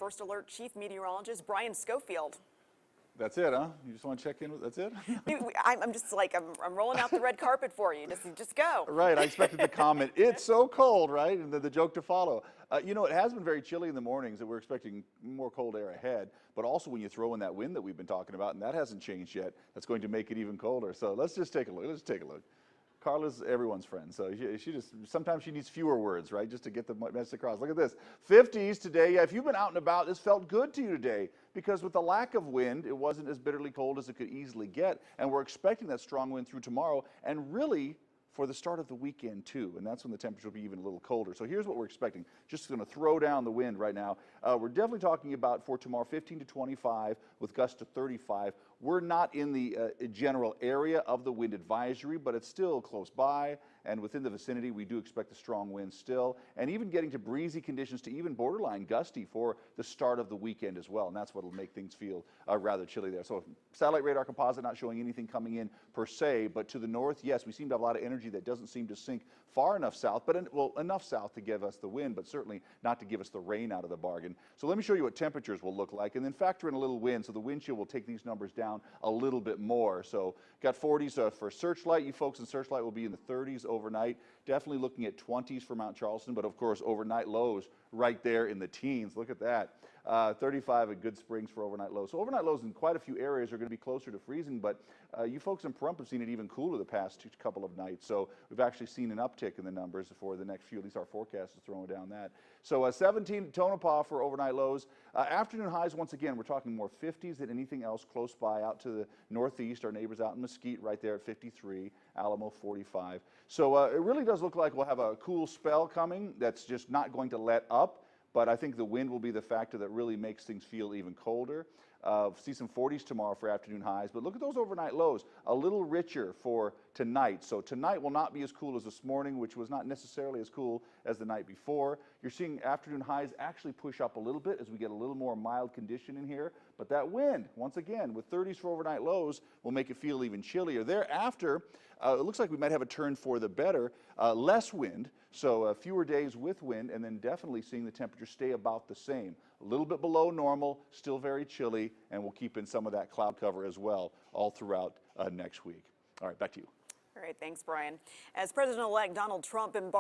First Alert Chief Meteorologist Brian Schofield. That's it, huh? You just want to check in with, that's it? I'm just like, I'm rolling out the red carpet for you. Just go. Right, I expected the comment, it's so cold, right? And then the joke to follow. You know, it has been very chilly in the mornings, and we're expecting more cold air ahead. But also when you throw in that wind that we've been talking about, and that hasn't changed yet, that's going to make it even colder. So let's just take a look. Let's take a look. Carla's everyone's friend, so she just, sometimes she needs fewer words, right, just to get the message across. Look at this, 50s today. Yeah, if you've been out and about, this felt good to you today, because with the lack of wind, it wasn't as bitterly cold as it could easily get, and we're expecting that strong wind through tomorrow, and really for the start of the weekend too, and that's when the temperature will be even a little colder. So here's what we're expecting. Just going to throw down the wind right now. We're definitely talking about for tomorrow 15 to 25 with gusts to 35. We're not in the general area of the wind advisory, but it's still close by, and within the vicinity we do expect a strong wind still, and even getting to breezy conditions to even borderline gusty for the start of the weekend as well, and that's what will make things feel rather chilly there. So satellite radar composite not showing anything coming in per se, but to the north, yes, we seem to have a lot of energy that doesn't seem to sink far enough south, but well, enough south to give us the wind, but certainly not to give us the rain out of the bargain. So let me show you what temperatures will look like, and then factor in a little wind, so the wind chill will take these numbers down a little bit more. So got 40s for Searchlight. You folks in Searchlight will be in the 30s overnight. Definitely looking at 20s for Mount Charleston, but of course overnight lows right there in the teens. Look at that. 35 at Good Springs for overnight lows. So overnight lows in quite a few areas are going to be closer to freezing, but you folks in Pahrump have seen it even cooler the past couple of nights. So we've actually seen an uptick in the numbers for the next few, at least our forecast is throwing down that. So 17 Tonopah for overnight lows. Afternoon highs, once again, we're talking more 50s than anything else close by out to the northeast. Our neighbors out in Mesquite right there at 53, Alamo 45. So it really does look like we'll have a cool spell coming that's just not going to let up. But I think the wind will be the factor that really makes things feel even colder. See some 40s tomorrow for afternoon highs, but look at those overnight lows, a little richer for tonight. So tonight will not be as cool as this morning, which was not necessarily as cool as the night before. You're seeing afternoon highs actually push up a little bit as we get a little more mild condition in here, but that wind, once again, with 30s for overnight lows, will make it feel even chillier. Thereafter, it looks like we might have a turn for the better, less wind, so fewer days with wind, and then definitely seeing the temperature stay about the same. A little bit below normal, still very chilly, and we'll keep in some of that cloud cover as well all throughout next week. All right, back to you. All right, thanks, Brian. As President-elect Donald Trump embarks